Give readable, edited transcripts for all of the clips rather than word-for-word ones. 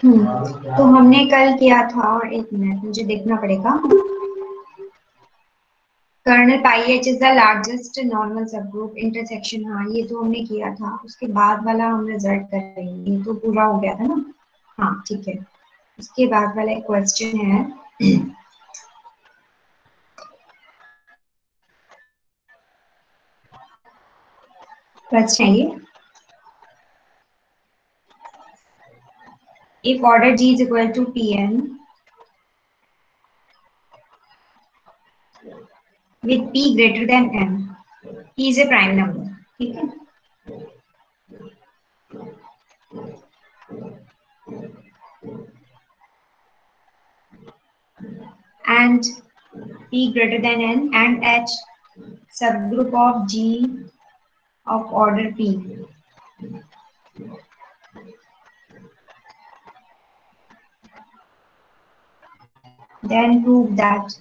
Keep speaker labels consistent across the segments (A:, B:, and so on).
A: तो हमने कल किया था, और एक मिनट मुझे देखना पड़ेगा। Kernel pi H is the largest normal subgroup intersection. हाँ, ये तो हमने किया था। उसके बाद वाला हम रिजल्ट कर रहे हैं, ये तो पूरा हो गया था ना। हाँ ठीक है। उसके बाद वाला एक क्वेश्चन है। क्वेश्चन है ये, if order G is equal to Pn with P greater than n, P is a prime number, ठीक है। And P greater than n and H subgroup of G of order P, then prove that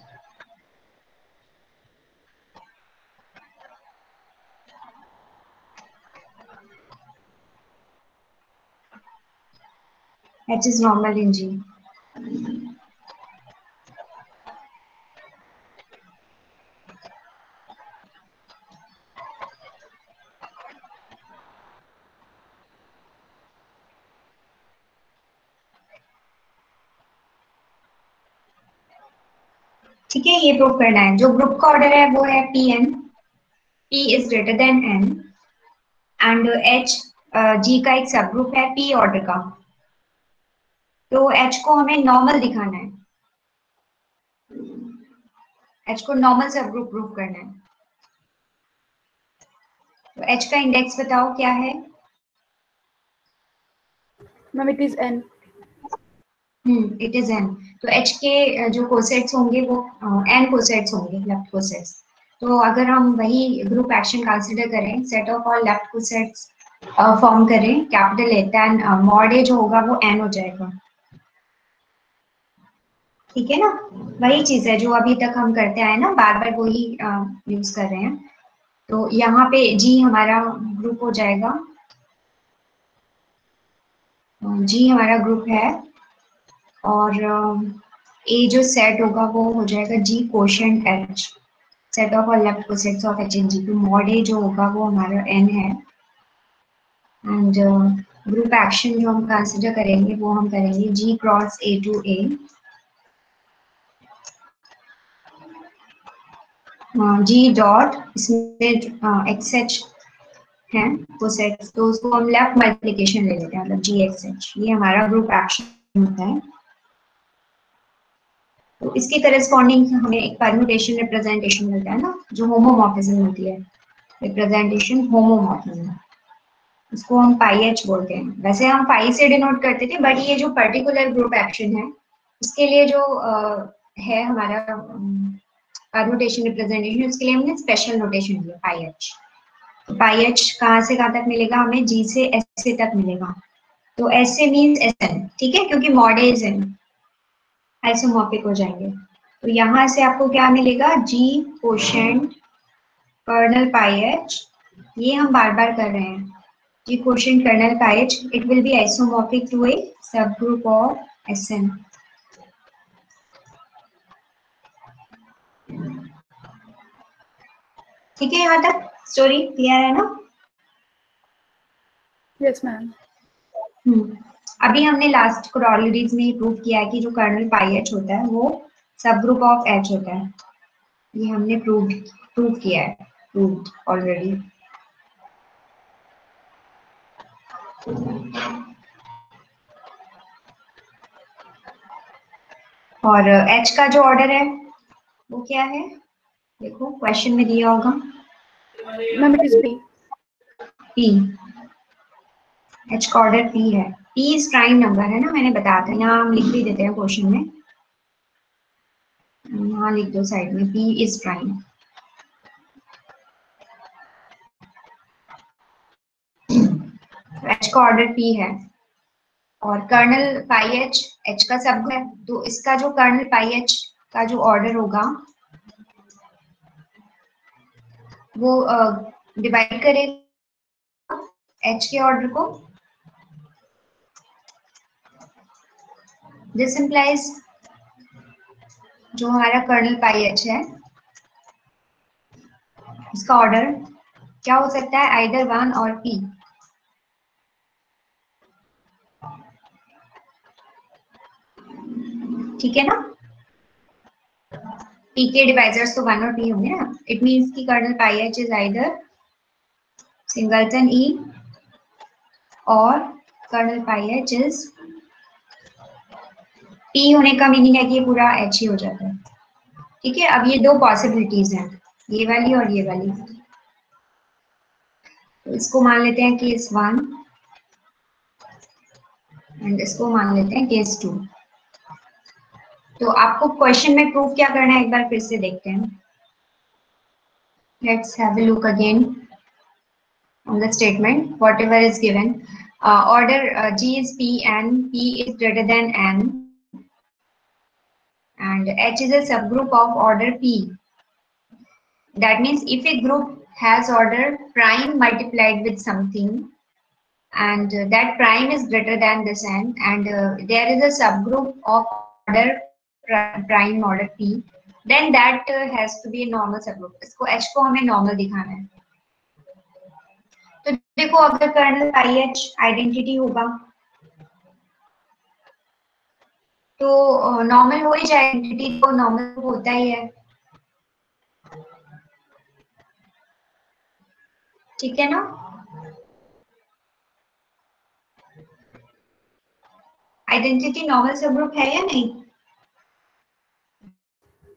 A: H is normal in G। ठीक है, ये prove करना है। जो group का order है वो है P N, P is greater than N, and H G का एक सब ग्रुप है पी ऑर्डर का। तो एच को हमें नॉर्मल दिखाना है, एच को नॉर्मल सब ग्रुप प्रूव करना है। तो एच का इंडेक्स बताओ क्या है।
B: Ma'am it is an.
A: It is an. तो एच के जो कोसेट्स होंगे वो एन कोसेट्स होंगे, लेफ्ट कोसेट्स। तो अगर हम वही ग्रुप एक्शन कंसीडर करें, set of all left cosets form करें कैपिटल ए, देन मॉड ए जो होगा वो एन हो जाएगा। ठीक है ना, वही चीज है जो अभी तक हम करते आए ना, बार बार वही यूज कर रहे हैं। तो यहाँ पे जी हमारा ग्रुप हो जाएगा, जी हमारा ग्रुप है, और ए जो सेट होगा वो हो जाएगा G quotient H, set of all left cosets of H in G. तो मॉड ए जो होगा वो हमारा एन है, एंड ग्रुप एक्शन जो हम कंसिडर करेंगे वो हम करेंगे G cross A to A, G dot इसमें एक्स एच है कोसेट्स, तो उसको हम लेफ्ट मल्टीप्लिकेशन ले लेते हैं, मतलब जी एक्स एच। ये हमारा ग्रुप एक्शन होता है। तो इसके करेस्पॉन्डिंग हमें एक परम्यूटेशन रिप्रेजेंटेशन मिलता है ना, जो होमोमॉर्फिज्म होती है, रिप्रेजेंटेशन होमोमॉर्फिज्म, इसको हम पाई एच बोलते हैं। वैसे हम पाई से डिनोट करते थे, बट ये जो पर्टिकुलर ग्रुप एक्शन है उसके लिए जो है हमारा परम्यूटेशन रिप्रेजेंटेशन, उसके लिए हमने स्पेशल नोटेशन दिया पाई एच। पाई एच कहाँ से कहाँ तक मिलेगा हमें, जी से एस से तक मिलेगा। तो एस से मीन्स एस एन, ठीक है, क्योंकि मॉडल एन आइसोमॉर्फिक हो जाएंगे। तो यहाँ से आपको क्या मिलेगा, G quotient kernel pi H, ये हम बार बार कर रहे हैं, G quotient kernel pi H, it will be isomorphic to a subgroup of S N. ठीक है, यहाँ तक स्टोरी क्लियर है ना।
B: Yes ma'am.
A: अभी हमने लास्ट कोरोलरीज में प्रूव किया है कि जो कर्नल पाई एच होता है वो सब ग्रुप ऑफ एच होता है। ये हमने प्रूव किया है, प्रूव्ड ऑलरेडी। और एच का जो ऑर्डर है वो क्या है, देखो क्वेश्चन में दिया होगा।
B: Ma'am it is P.
A: P, H का ऑर्डर पी है। पी इज प्राइम नंबर है ना, मैंने बताया था। यहाँ हम लिख भी देते हैं क्वेश्चन में, यहाँ लिख दो साइड में, पी इज प्राइम। एच का ऑर्डर पी है, और कर्नल पाई एच एच का सब है, तो इसका जो कर्नल पाई एच का जो ऑर्डर होगा वो डिवाइड करेगा एच के ऑर्डर को, दिस इम्प्लाइज जो हमारा कर्नल पाई एच है इसका ऑर्डर क्या हो सकता है, आइदर 1 और p। ठीक है ना, p के डिवाइजर्स तो 1 और p होंगे ना। इट मींस कि kernel pi H is either singleton e और kernel pi H is p। होने का मीनिंग है कि ये पूरा h ही हो जाता है। ठीक है, अब ये दो पॉसिबिलिटीज हैं, ये वाली और ये वाली। तो इसको मान लेते हैं केस 1 एंड इसको मान लेते हैं केस 2। तो आपको क्वेश्चन में प्रूफ क्या करना है एक बार फिर से देखते हैं। Let's have a look again on the statement whatever is given. Order G is P and P is greater than N and H is a subgroup of order P. That means if a group has order prime multiplied with something and that prime is greater than this n and there is a subgroup of order prime order p, then that has to be a normal subgroup. इसको h को हमें normal दिखाना है। तो देखो अगर colonel pi H identity होगा तो नॉर्मल हो ही जाए, आइडेंटिटी तो नॉर्मल होता ही है। ठीक है ना, आइडेंटिटी नॉर्मल सबग्रुप है या नहीं?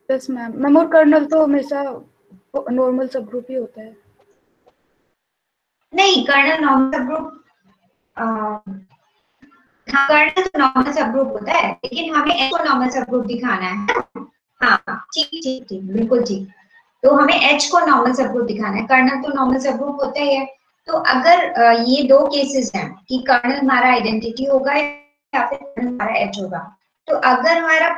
B: Yes ma'am. मैम और कर्नल तो हमेशा नॉर्मल सब ग्रुप ही होता है।
A: नहीं, कर्नल नॉर्मल सबग्रुप, हाँ कर्नल तो नॉर्मल सबग्रुप होता है लेकिन हमें एच को नॉर्मल सबग्रुप दिखाना है। हाँ ठीक ठीक ठीक, बिल्कुल ठीक। तो हमें एच को नॉर्मल सबग्रुप दिखाना है, कर्नल तो नॉर्मल सबग्रुप होता ही है। तो अगर ये दो केसेस हैं कि कर्नल हमारा आइडेंटिटी होगा या फिर कर्नल हमारा एच होगा, तो अगर हमारा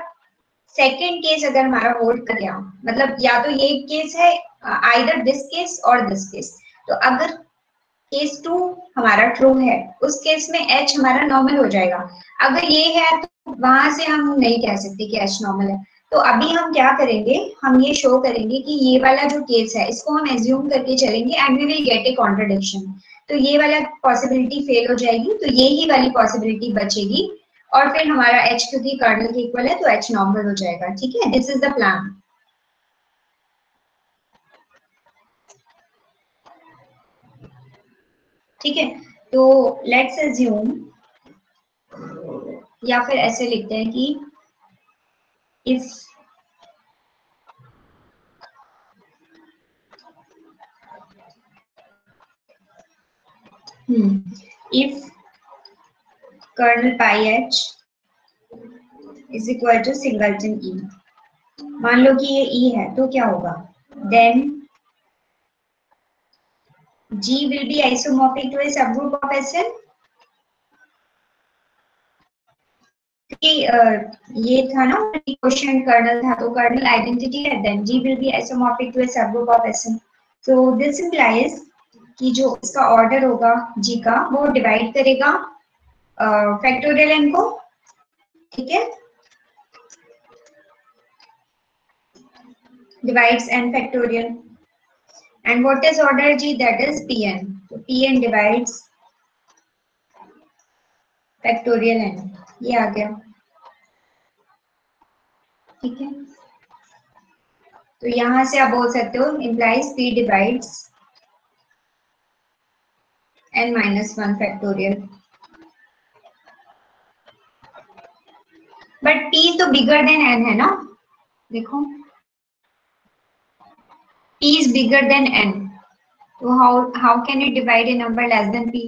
A: सेकेंड केस अगर हमारा होल्ड कर गया, मतलब या तो ये केस है आइदर दिस केस और दिस केस, तो अगर केस 2 हमारा ट्रू है उस केस में एच हमारा नॉर्मल हो जाएगा। अगर ये है तो वहां से हम नहीं कह सकते कि एच नॉर्मल है। तो अभी हम क्या करेंगे, हम ये शो करेंगे कि ये वाला जो केस है इसको हम एज्यूम करके चलेंगे and we will get a contradiction. तो ये वाला पॉसिबिलिटी फेल हो जाएगी तो ये ही वाली पॉसिबिलिटी बचेगी और फिर हमारा एच क्योंकि कर्नल के इक्वल है तो एच नॉर्मल हो जाएगा। ठीक है, दिस इज द प्लान। ठीक है, तो लेट्स अज्यूम या फिर ऐसे लिखते हैं कि if if kernel pi H is equal to singleton E, मान लो कि ये ई है तो क्या होगा, then G will be isomorphic to a subgroup of SN। ये था ना क्वेश्चन कर्नल था, तो कर्नल आइडेंटिटी है then G will be isomorphic to a subgroup of SN। so this implies कि जो इसका ऑर्डर होगा G का वो डिवाइड करेगा फैक्टोरियल n को। ठीक है, divides n factorial and what is order G, that is Pn। so Pn divides factorial n, ये आ गया। ठीक है, तो यहां से आप बोल सकते हो implies P divides n minus 1 factorial। But P तो बिगर देन n है ना, देखो P is bigger than n, so how can it divide a number less than P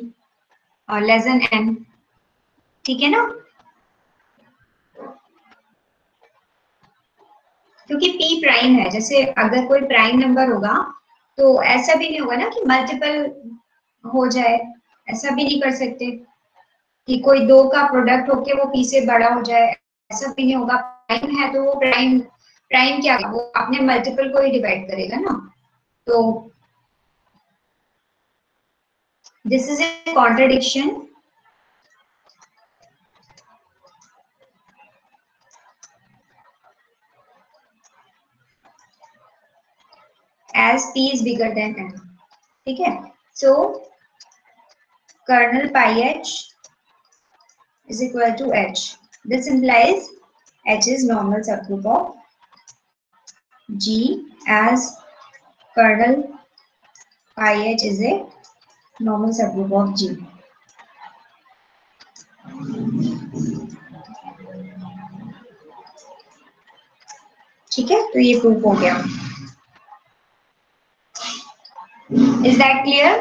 A: or less than n? ठीक है ना, क्योंकि P प्राइम है। जैसे अगर कोई प्राइम नंबर होगा तो ऐसा भी नहीं होगा ना कि मल्टीपल हो जाए, ऐसा भी नहीं कर सकते कि कोई दो का प्रोडक्ट होके वो P से बड़ा हो जाए, ऐसा भी नहीं होगा। प्राइम है तो वो प्राइम प्राइम क्या है, वो अपने मल्टीपल को ही डिवाइड करेगा ना। तो this is a contradiction as P is bigger than N. ठीक है, so kernel pi h is equal to H. This implies H is normal subgroup of G as kernel pi h is a normal subgroup of G. ठीक है, तो ये proof हो गया. Is that clear?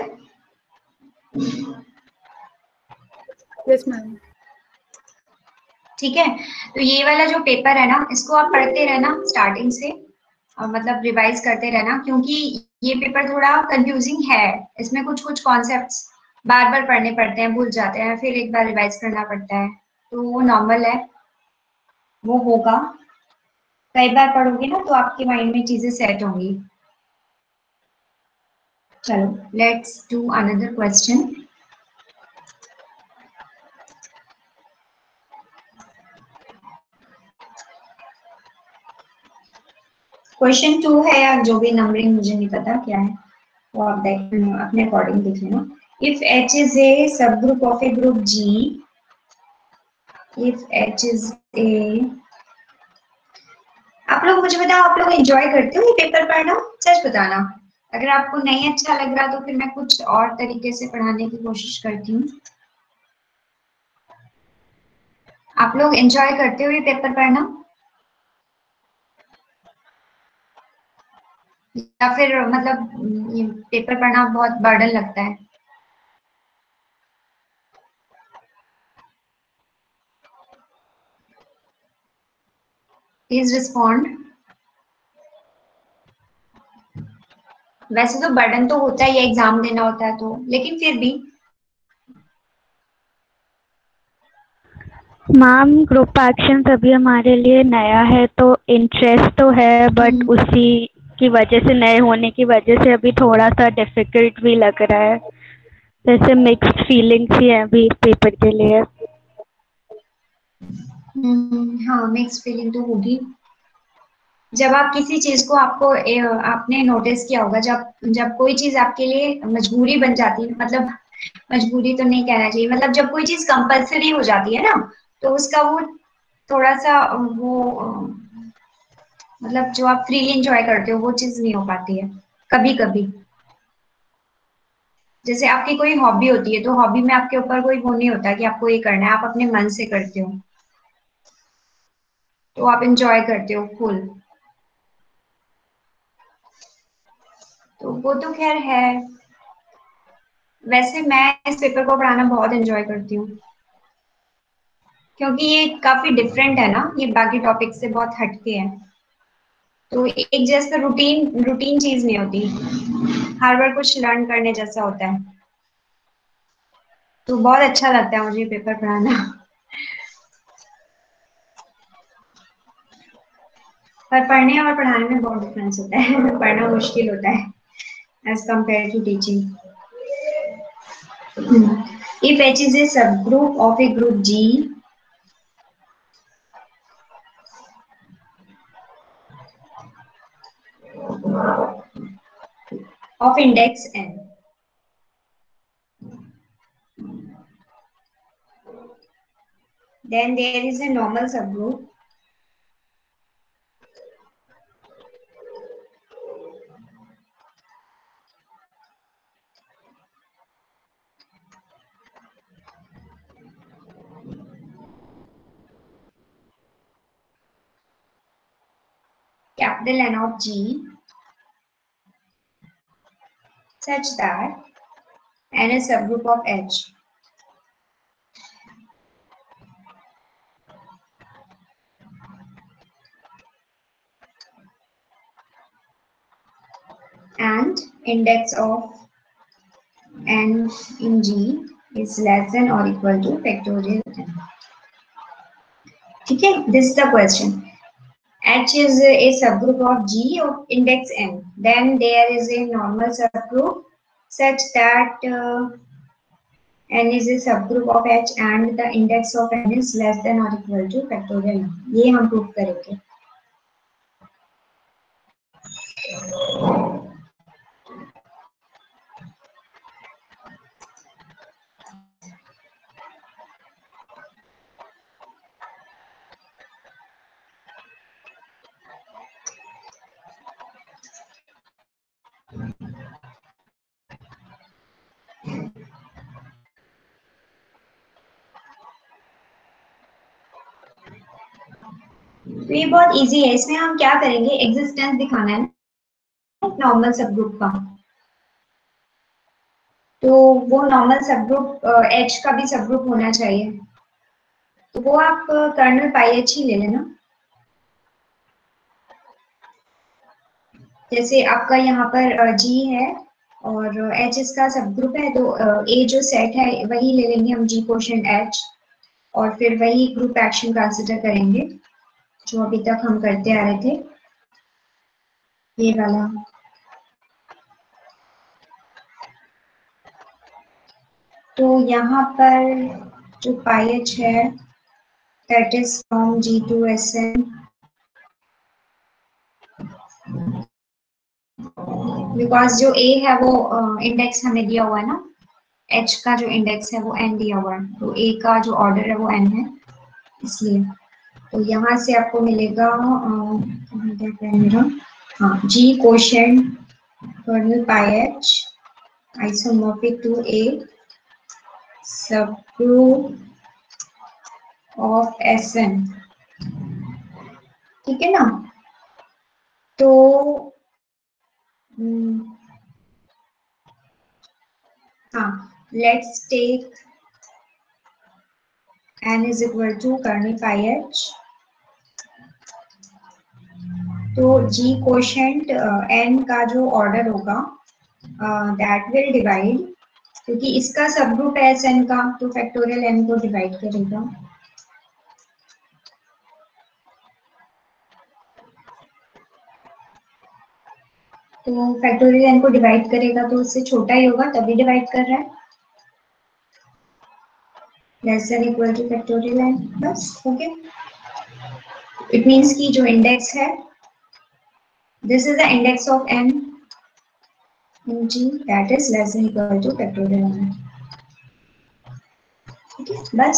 B: Yes, ma'am.
A: ठीक है, तो ये वाला जो पेपर है ना, इसको आप पढ़ते रहना स्टार्टिंग से, और मतलब रिवाइज करते रहना, क्योंकि ये पेपर थोड़ा कंफ्यूजिंग है. इसमें कुछ कुछ कॉन्सेप्ट्स बार बार पढ़ने पड़ते हैं, भूल जाते हैं, फिर एक बार रिवाइज करना पड़ता है, तो वो नॉर्मल है, वो होगा. कई बार पढ़ोगे ना तो आपके माइंड में चीजें सेट होंगी. चलो, let's do another question. Question 2 है, या जो भी नंबरिंग मुझे नहीं पता क्या है, वो आप अपने अकॉर्डिंग देख लेना. If H is a subgroup of a group G, if H is a, आप लोग मुझे बताओ, आप लोग एंजॉय करते हो ये पेपर पढ़ना? सच बताना. अगर आपको नहीं अच्छा लग रहा तो फिर मैं कुछ और तरीके से पढ़ाने की कोशिश करती हूँ. आप लोग एंजॉय करते हो ये पेपर पढ़ना, या फिर मतलब ये पेपर पढ़ना बहुत बर्डन लगता है? Please respond. वैसे तो बर्डन तो होता ही है, एग्जाम देना होता है तो, लेकिन फिर भी.
C: मैम, ग्रुप एक्शन अभी हमारे लिए नया है, तो इंटरेस्ट तो है, बट उसी की वजह से, नए होने की वजह से अभी थोड़ा सा डिफिकल्ट भी लग रहा है. जैसे मिक्स्ड फीलिंग्स ही है अभी पेपर के लिए.
A: हाँ, मिक्स फीलिंग तो होगी. जब आप किसी चीज को आपने नोटिस किया होगा, जब जब कोई चीज आपके लिए मजबूरी बन जाती है, मतलब मजबूरी तो नहीं कहना चाहिए, मतलब जब कोई चीज कंपलसरी हो जाती है ना, तो उसका वो थोड़ा सा वो मतलब जो आप फ्रीली एंजॉय करते हो वो चीज नहीं हो पाती है कभी कभी. जैसे आपकी कोई हॉबी होती है, तो हॉबी में आपके ऊपर कोई वो नहीं होता कि आपको ये करना है, आप अपने मन से करते हो, तो आप एंजॉय करते हो फुल. तो वो तो खैर है. वैसे मैं इस पेपर को पढ़ाना बहुत एंजॉय करती हूँ, क्योंकि ये काफी डिफरेंट है ना, ये बाकी टॉपिक से बहुत हटके है. तो एक जैसा रूटीन रूटीन चीज नहीं होती, हर बार कुछ लर्न करने जैसा होता है. तो बहुत अच्छा लगता है मुझे पेपर पढ़ाना. पर पढ़ने और पढ़ाने में बहुत डिफरेंस होता है. पढ़ना मुश्किल होता है as compare to teaching. If H is a subgroup of a group G, of index n, then there is a normal subgroup capital N of G such that n is subgroup of H. And index of n in G is less than or equal to factorial n. Okay, this is the question. H is a subgroup of G of index n. Then there is a normal subgroup such that n is a subgroup of H and the index of n is less than or equal to factorial n. ये हम prove करेंगे. तो ये बहुत easy है, इसमें हम क्या करेंगे, एग्जिस्टेंस दिखाना है नॉर्मल सब ग्रुप का। तो वो नॉर्मल सब ग्रुप H का भी सब ग्रुप होना चाहिए, तो वो आप कर्नल पाई H ही ले लेना। जैसे आपका यहाँ पर G है और H इसका सब ग्रुप है, तो A जो सेट है वही ले लेंगे हम, G कोशेंट H, और फिर वही ग्रुप एक्शन कंसिडर करेंगे जो अभी तक हम करते आ रहे थे, ये वाला। तो यहाँ पर जो पाई H है that is from G to Sn, because जो A है वो इंडेक्स हमें दिया हुआ है ना, H का जो इंडेक्स है वो N दिया हुआ है, तो A का जो ऑर्डर है वो N है, इसलिए। तो यहाँ से आपको मिलेगा हाँ, G quotient kernel pi H isomorphic to A subgroup of Sn, ठीक है ना। तो हाँ, let's take n is equal to kernel pi H, तो G कोशेंट n का जो ऑर्डर होगा दैट विल डिवाइड, क्योंकि इसका सब ग्रुप है Sn का, तो फैक्टोरियल n को डिवाइड करेगा। तो फैक्टोरियल n को डिवाइड करेगा तो उससे छोटा ही होगा, तभी डिवाइड कर रहा है, less than equal to factorial n, बस ओके। इट मींस कि जो इंडेक्स है, this is the index of n in G that is less than equal to factorial n, ठीक है। बस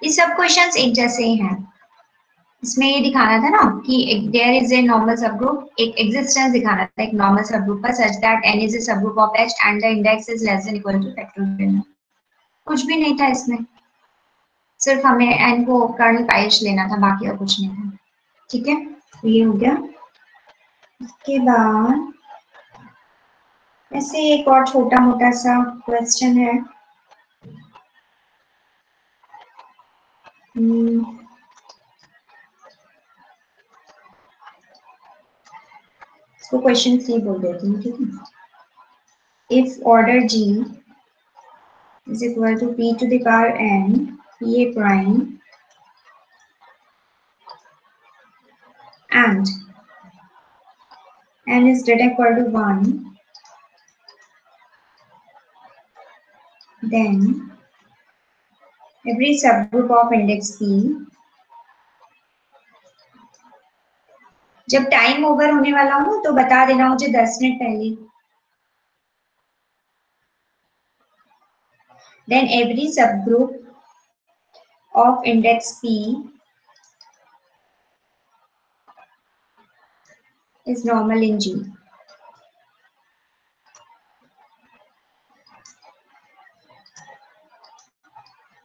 A: ये सब क्वेश्चंस एक जैसे ही हैं, इसमें ये दिखाना था ना कि there is a normal subgroup, एक एग्जिस्टेंस दिखाना था एक नॉर्मल सब ग्रुप का such that n is a subgroup of H and the index is less than equal to factorial n। कुछ भी नहीं था इसमें, सिर्फ हमें n को कर्नल पाई H लेना था, बाकी और कुछ नहीं था, ठीक है। तो ये हो गया। इसके बाद ऐसे एक और छोटा मोटा सा क्वेश्चन है, इसको क्वेश्चन 3 बोल देती हूँ, ठीक है। If order G is equal to p to the power n pa prime and n is greater equal to 1, then every subgroup of index p, जब टाइम ओवर होने वाला हो तो बता देना मुझे 10 मिनट पहले, then every subgroup of index p is normal in G.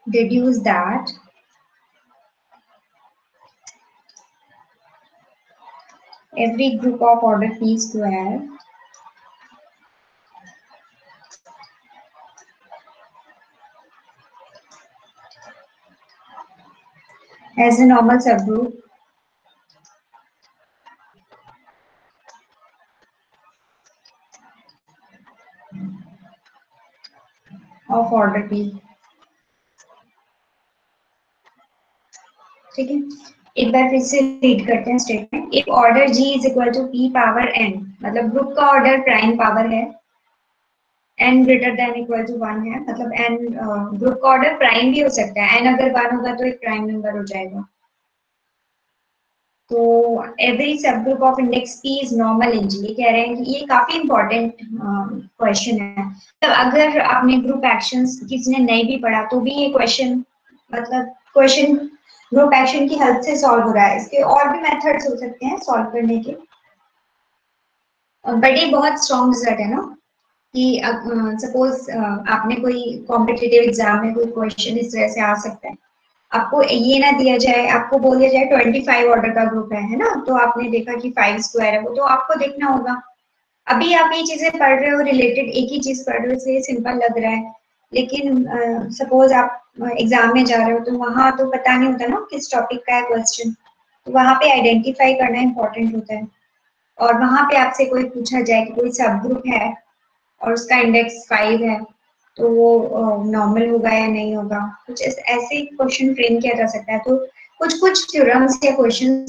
A: Deduce that every group of order p square has a normal subgroup of order p, ठीक है। एक बार फिर से रीड करते हैं statement. If order G is equal to p power n, मतलब group का order prime power है, n greater than equal to 1 है, मतलब n ग्रुप का ऑर्डर प्राइम भी हो सकता है, n अगर 1 होगा तो एक प्राइम नंबर हो जाएगा। तो एवरी सब group of index p is normal in G, ये कह रहे हैं कि ये काफी इंपॉर्टेंट क्वेश्चन है। तो अगर आपने ग्रुप एक्शंस किसी ने नहीं भी पढ़ा तो भी ये क्वेश्चन, मतलब क्वेश्चन ग्रुप एक्शन की हेल्प से सॉल्व हो रहा है। इसके और भी मेथड्स हो सकते हैं सॉल्व करने के, बट ये बहुत स्ट्रॉन्ग रिजल्ट है ना कि सपोज आपने कोई कॉम्पिटिटिव एग्जाम में कोई क्वेश्चन इस तरह से आ सकता है आपको ये ना दिया जाए, आपको बोल दिया जाए 25 ऑर्डर का ग्रुप है ना, तो आपने देखा कि 5 स्क्वायर है वो, तो आपको देखना होगा। अभी आप ये चीजें पढ़ रहे हो, रिलेटेड एक ही चीज पढ़ रहे हो, इसलिए सिंपल लग रहा है, लेकिन सपोज आप एग्जाम में जा रहे हो तो वहां तो पता नहीं होता ना किस टॉपिक का है क्वेश्चन, तो वहां पे आइडेंटिफाई करना इंपॉर्टेंट होता है। और वहां पे आपसे कोई पूछा जाए कि कोई सब ग्रुप है और उसका इंडेक्स 5 है, तो वो नॉर्मल होगा या नहीं होगा, कुछ ऐसे क्वेश्चन फ्रेम किया जा सकता है। तो कुछ कुछ थ्योरम्स या क्वेश्चन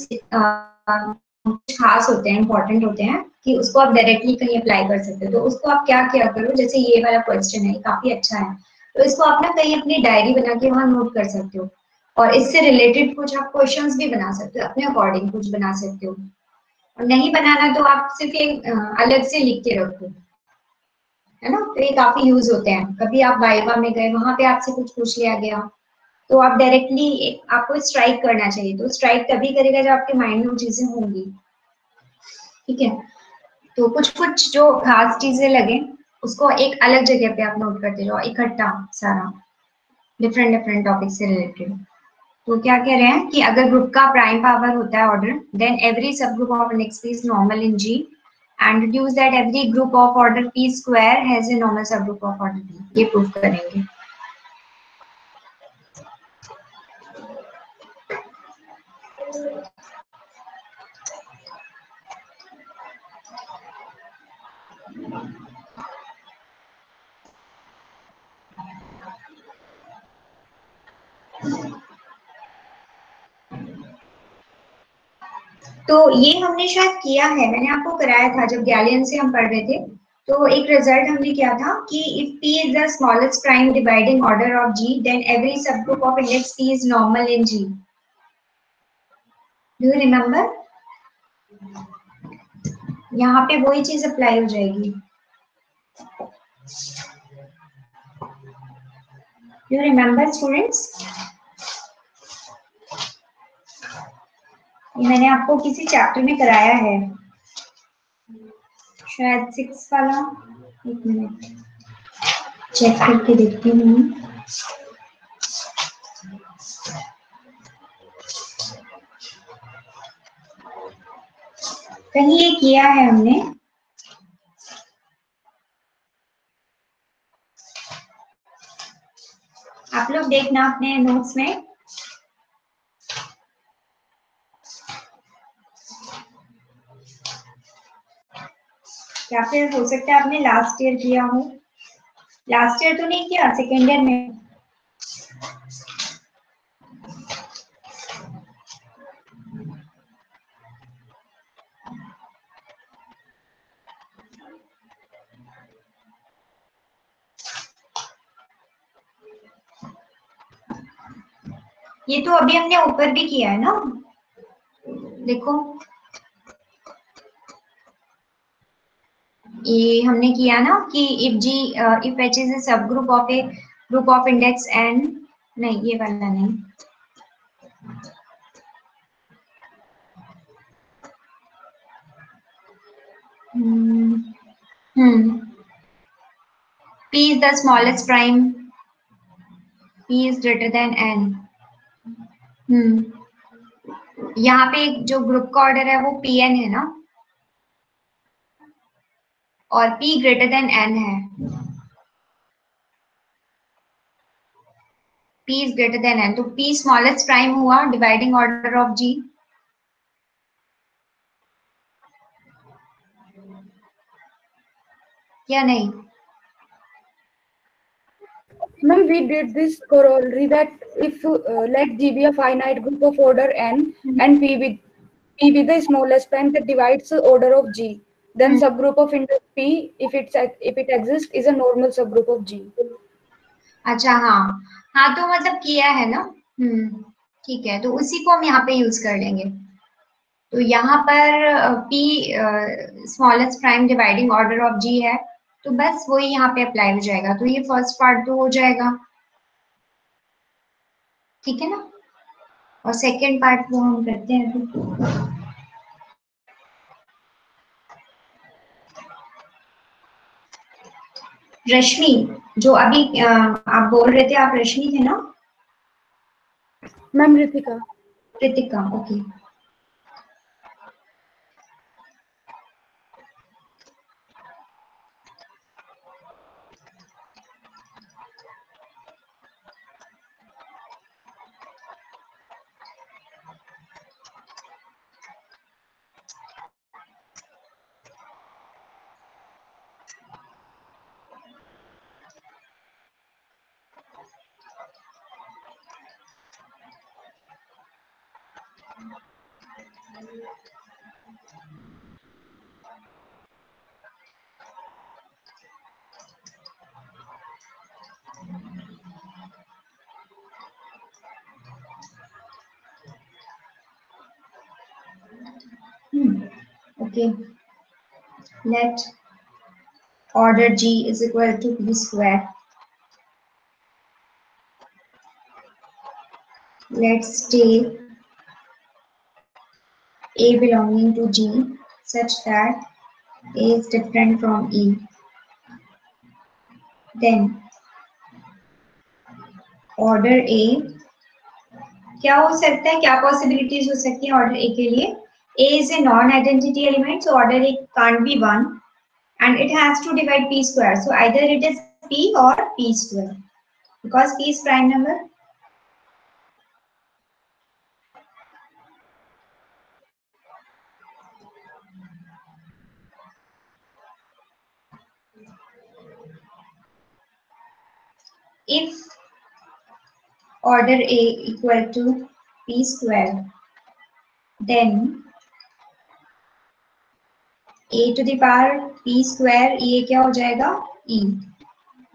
A: खास होते हैं, इंपॉर्टेंट होते हैं, कि उसको आप डायरेक्टली कहीं अप्लाई कर सकते हो। तो उसको आप क्या क्या करो, जैसे ये वाला क्वेश्चन है काफी अच्छा है, तो इसको आप ना कहीं अपनी डायरी बना के वहां नोट कर सकते हो, और इससे रिलेटेड कुछ आप क्वेश्चंस भी बना सकते हो, अपने अकॉर्डिंग कुछ बना सकते हो। और नहीं बनाना तो आप सिर्फ एक अलग से लिख के रखो, है ना। तो ये काफी यूज होते हैं। कभी आप वाइवा में गए, वहां पे आपसे कुछ पूछ लिया गया, तो आप डायरेक्टली, आपको स्ट्राइक करना चाहिए, तो स्ट्राइक तभी करेगा जब आपके माइंड में वो चीजें होंगी, ठीक है। तो कुछ कुछ जो खास चीजें लगे उसको एक अलग जगह पे आप नोट करते जाओ, इकट्ठा सारा डिफरेंट डिफरेंट टॉपिक से रिलेटेड। तो क्या कह रहे हैं कि अगर ग्रुप का प्राइम पावर होता है ऑर्डर, देन एवरी सब group of index P is normal in G and deduce that every group of order P square has a normal subgroup of order P। ये प्रूव करेंगे। तो ये हमने शायद किया है, मैंने आपको कराया था जब गैलियन से हम पढ़ रहे थे। तो एक रिजल्ट हमने किया था कि if P is the smallest prime dividing order of G, then every subgroup of index P is normal in G। Do you remember? यहाँ पे वही चीज अप्लाई हो जाएगी। You remember students? ये मैंने आपको किसी चैप्टर में कराया है, शायद 6 वाला। एक मिनट चेक करके देखती हूँ। कहीं ये किया है हमने, आप लोग देखना अपने नोट्स में। या फिर हो सकता है आपने लास्ट ईयर किया हो। लास्ट ईयर तो नहीं किया, सेकेंड ईयर में। ये तो अभी हमने ऊपर भी किया है ना, देखो ये हमने किया ना कि इफ H इज अ सब group of A group of index N। नहीं, ये वाला नहीं। P is the smallest prime, P is greater than N। यहाँ पे जो ग्रुप का ऑर्डर है वो Pn है ना, और P ग्रेटर देन N है। P is greater than N, तो P स्मॉलेस्ट प्राइम हुआ डिवाइडिंग ऑर्डर ऑफ G। या नहीं?
B: Ma'am, we did this corollary that if let G be a finite group of order N and P with the smallest prime that divides the order of G, then subgroup of index P, if it exists, is a normal subgroup of G।
A: अच्छा, हाँ हाँ, तो मतलब किया है ना। ठीक है, तो उसी को हम यहाँ पे यूज कर लेंगे। तो यहाँ पर P smallest prime dividing order of G है, तो बस वही यहाँ पे अप्लाई हो जाएगा। तो ये फर्स्ट पार्ट तो हो जाएगा, ठीक है ना। और सेकेंड पार्ट वो हम करते हैं तो। रश्मि, जो अभी आप बोल रहे थे, आप रश्मि थे ना?
B: Ma'am Ritika.
A: Kritika, okay. Okay, let order G is equal to P square. Let's take A belonging to G such that A is different from E. Then order A, क्या हो सकता है, क्या पॉसिबिलिटीज हो सकती है ऑर्डर ए के लिए? A is a non-identity element, so order A can't be 1, and it has to divide P square. So either it is P or P square, because P is prime number. If order A equal to P square, then A to the power P square, ये क्या हो जाएगा? E,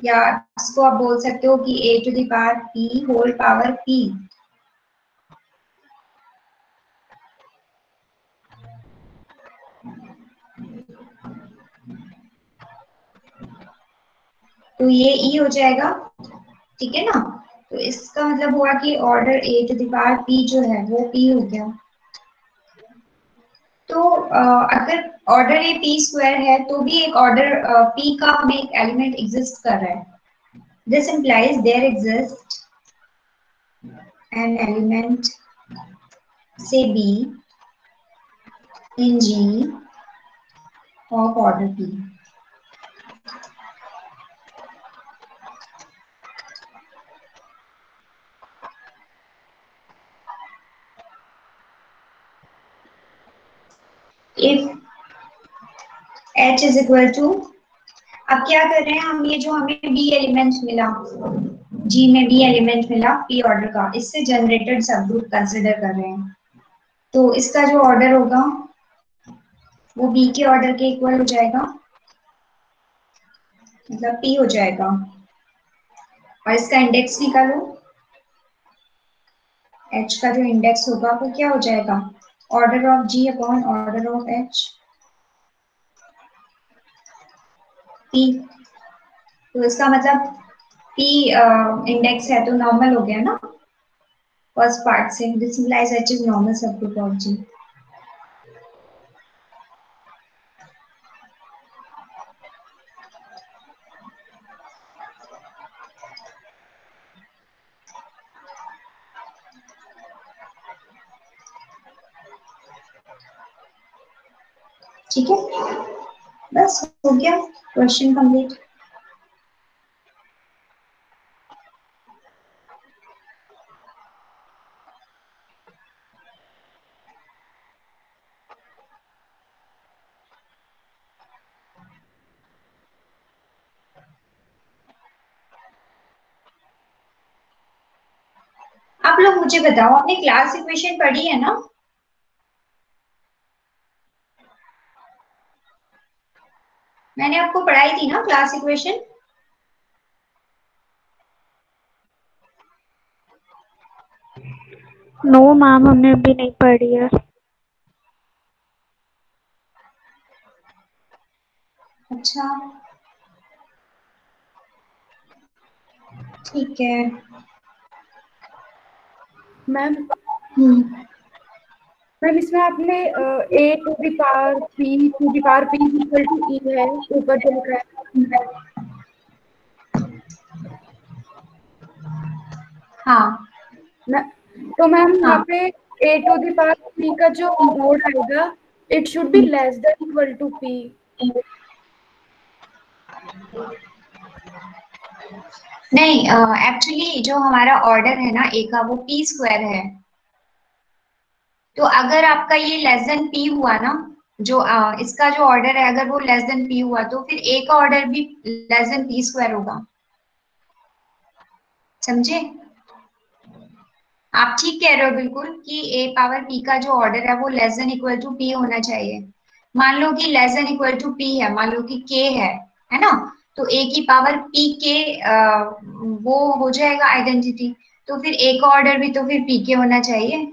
A: या इसको आप बोल सकते हो कि A to the power P whole power P. तो ये E हो जाएगा, ठीक है ना? तो इसका मतलब हुआ कि order A to the power P जो है वो P हो गया। तो अगर ऑर्डर ए P स्क्वायर है तो भी एक ऑर्डर P का हमें एक एलिमेंट एग्जिस्ट कर रहा है। This implies there exist an element से B in G of order P. If H is equal to, अब क्या कर रहे हैं हम, ये जो हमें B एलिमेंट मिला, G में B एलिमेंट मिला P ऑर्डर का, इससे जनरेटेड सब ग्रुप कंसिडर कर रहे हैं। तो इसका जो ऑर्डर होगा वो B के ऑर्डर के इक्वल हो जाएगा, मतलब P हो जाएगा, और इसका इंडेक्स निकालो। H का जो इंडेक्स होगा वो क्या हो जाएगा? Order of G upon order of H, P। तो इसका मतलब P इंडेक्स है तो नॉर्मल हो गया ना फर्स्ट पार्ट से। This implies H is normal subgroup of G। ठीक है, बस हो गया, क्वेश्चन कंप्लीट। आप लोग मुझे बताओ, आपने क्लास इक्वेशन पढ़ी है ना? मैंने आपको पढ़ाई थी ना क्लास इक्वेशन?
C: नो मैम, हमने अभी नहीं पढ़ी है।
A: अच्छा, ठीक है
B: मैम
A: मैम।
B: इसमें आपने A to the power P to the power P equal to E है ऊपर जो लिखा है।
A: हाँ,
B: तो मैम यहाँ
A: हाँ।
B: पे a to the power p का जो मोड आएगा it should be less than equal to p।
A: नहीं, एक्चुअली जो हमारा ऑर्डर है ना ए का वो पी स्क्वायर है, तो अगर आपका ये लेस देन पी हुआ ना, जो इसका जो ऑर्डर है अगर वो लेस देन पी हुआ तो फिर ए का ऑर्डर भी लेस देन पी स्क्वायर होगा, समझे? आप ठीक कह रहे हो बिल्कुल कि ए पावर पी का जो ऑर्डर है वो less than equal to P होना चाहिए। मान लो कि less than equal to P है, मान लो कि के है ना, तो ए की पावर पी के वो हो जाएगा आइडेंटिटी, तो फिर ए का ऑर्डर भी तो फिर पी के होना चाहिए,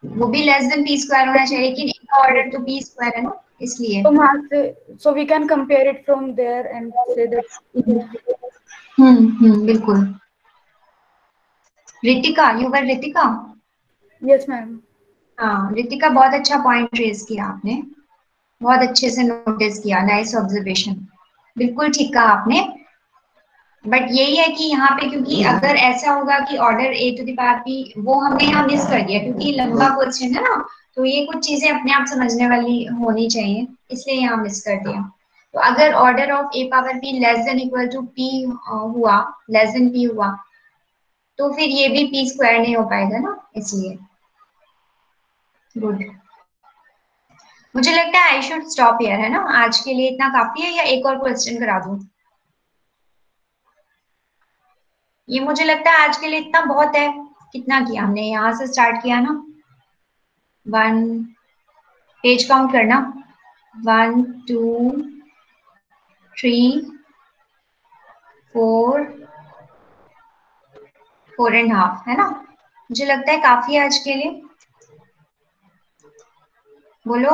A: वो भी लेस देन पी स्क्वायर होना चाहिए, लेकिन ए का ऑर्डर तो पी स्क्वायर है ना, इसलिए।
B: तो वहाँ से so we can compare it from there and say that
A: बिल्कुल। Ritika, you were Ritika?
B: yes ma'am.
A: हाँ रितिका, बहुत अच्छा पॉइंट रेज किया आपने, बहुत अच्छे से नोटिस किया, नाइस ऑब्जर्वेशन, बिल्कुल ठीक कहा आपने। बट यही है कि यहाँ पे क्योंकि अगर ऐसा होगा कि order A to the power P, वो हमने यहाँ मिस कर दिया क्योंकि लंबा क्वेश्चन है ना, तो ये कुछ चीजें अपने आप समझने वाली होनी चाहिए, इसलिए यहाँ मिस कर दिया। तो अगर order of A power P less than equal to P हुआ, लेस देन पी हुआ, तो फिर ये भी पी स्क्वायर नहीं हो पाएगा ना, इसलिए। गुड। मुझे लगता है आई शुड स्टॉप हियर, है ना, आज के लिए इतना काफी है, या एक और क्वेश्चन करा दूं? ये मुझे लगता है आज के लिए इतना बहुत है। कितना किया हमने, यहाँ से स्टार्ट किया ना, 1 पेज काउंट करना, 1 2 3 4 4.5, है ना? मुझे लगता है काफी है आज के लिए, बोलो।